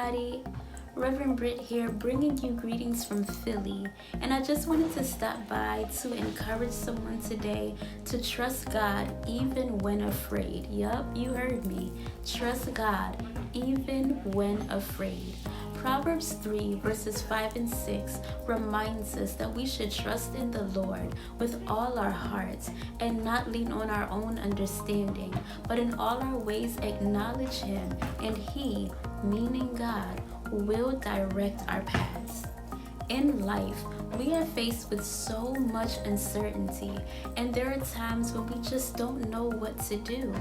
everybody. Reverend Britt here, bringing you greetings from Philly. And I just wanted to stop by to encourage someone today to trust God even when afraid. Yup, you heard me. Trust God even when afraid. Proverbs 3 verses 5 and 6 reminds us that we should trust in the Lord with all our hearts and not lean on our own understanding, but in all our ways acknowledge Him, and He, meaning God, will direct our paths. In life, we are faced with so much uncertainty, and there are times when we just don't know what to do.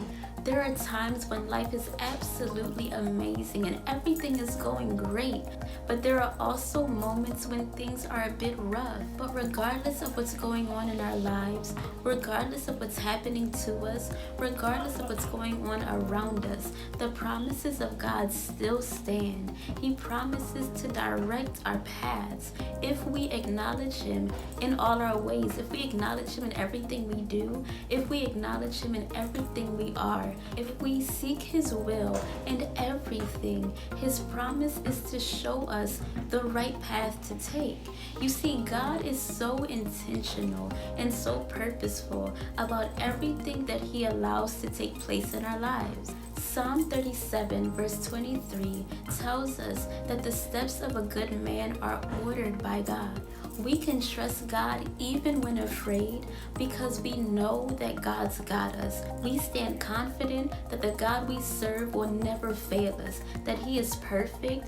There are times when life is absolutely amazing and everything is going great, but there are also moments when things are a bit rough. But regardless of what's going on in our lives, regardless of what's happening to us, regardless of what's going on around us, the promises of God still stand. He promises to direct our paths if we acknowledge Him in all our ways, if we acknowledge Him in everything we do, if we acknowledge Him in everything we are. If we seek His will in everything, His promise is to show us the right path to take. You see, God is so intentional and so purposeful about everything that He allows to take place in our lives. Psalm 37 verse 23 tells us that the steps of a good man are ordered by God. We can trust God even when afraid because we know that God's got us. We stand confident that the God we serve will never fail us, that He is perfect,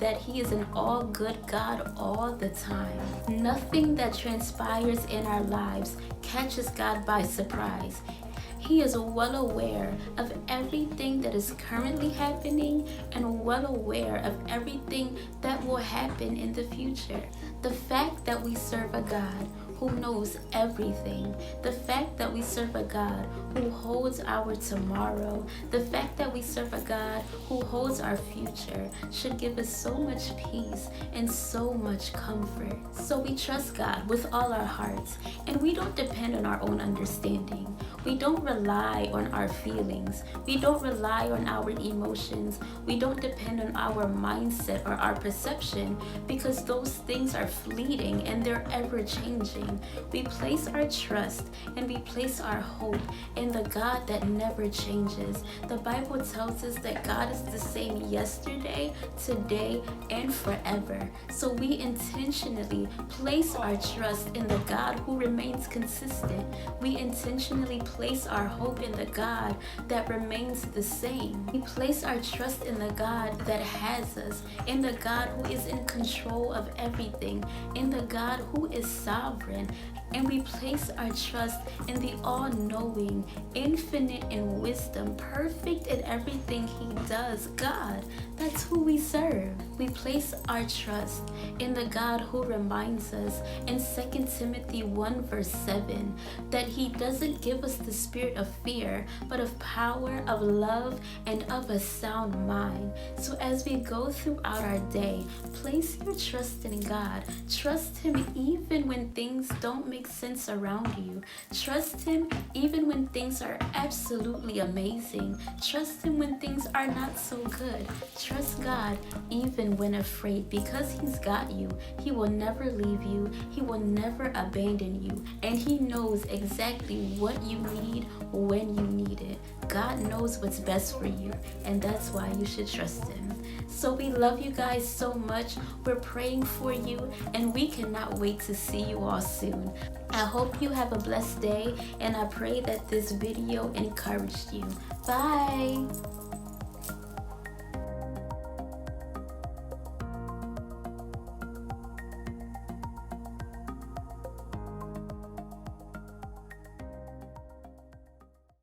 that He is an all-good God all the time. Nothing that transpires in our lives catches God by surprise. He is well aware of everything that is currently happening and well aware of everything that will happen in the future. The fact that we serve a God who knows everything, the fact that we serve a God who holds our tomorrow, the fact that we serve a God who holds our future should give us so much peace and so much comfort. So we trust God with all our hearts, and we don't depend on our own understanding. We don't rely on our feelings. We don't rely on our emotions. We don't depend on our mindset or our perception, because those things are fleeting and they're ever changing. We place our trust and we place our hope in the God that never changes. The Bible tells us that God is the same yesterday, today, and forever. So we intentionally place our trust in the God who remains consistent. We intentionally place our hope in the God that remains the same. We place our trust in the God that has us, in the God who is in control of everything, in the God who is sovereign. And we place our trust in the all-knowing, infinite in wisdom, perfect in everything He does, God. That's who we serve. We place our trust in the God who reminds us in 2 Timothy 1 verse 7 that He doesn't give us the spirit of fear, but of power, of love, and of a sound mind. So as we go throughout our day, place your trust in God. Trust Him even when things don't make sense around you. Trust Him even when things are absolutely amazing. Trust Him when things are not so good. Trust God even when afraid, because He's got you. He will never leave you. He will never abandon you. And He knows exactly what you need when you need it. God knows what's best for you, and that's why you should trust Him. So we love you guys so much. We're praying for you, and we cannot wait to see you all soon. I hope you have a blessed day, and I pray that this video encouraged you. Bye!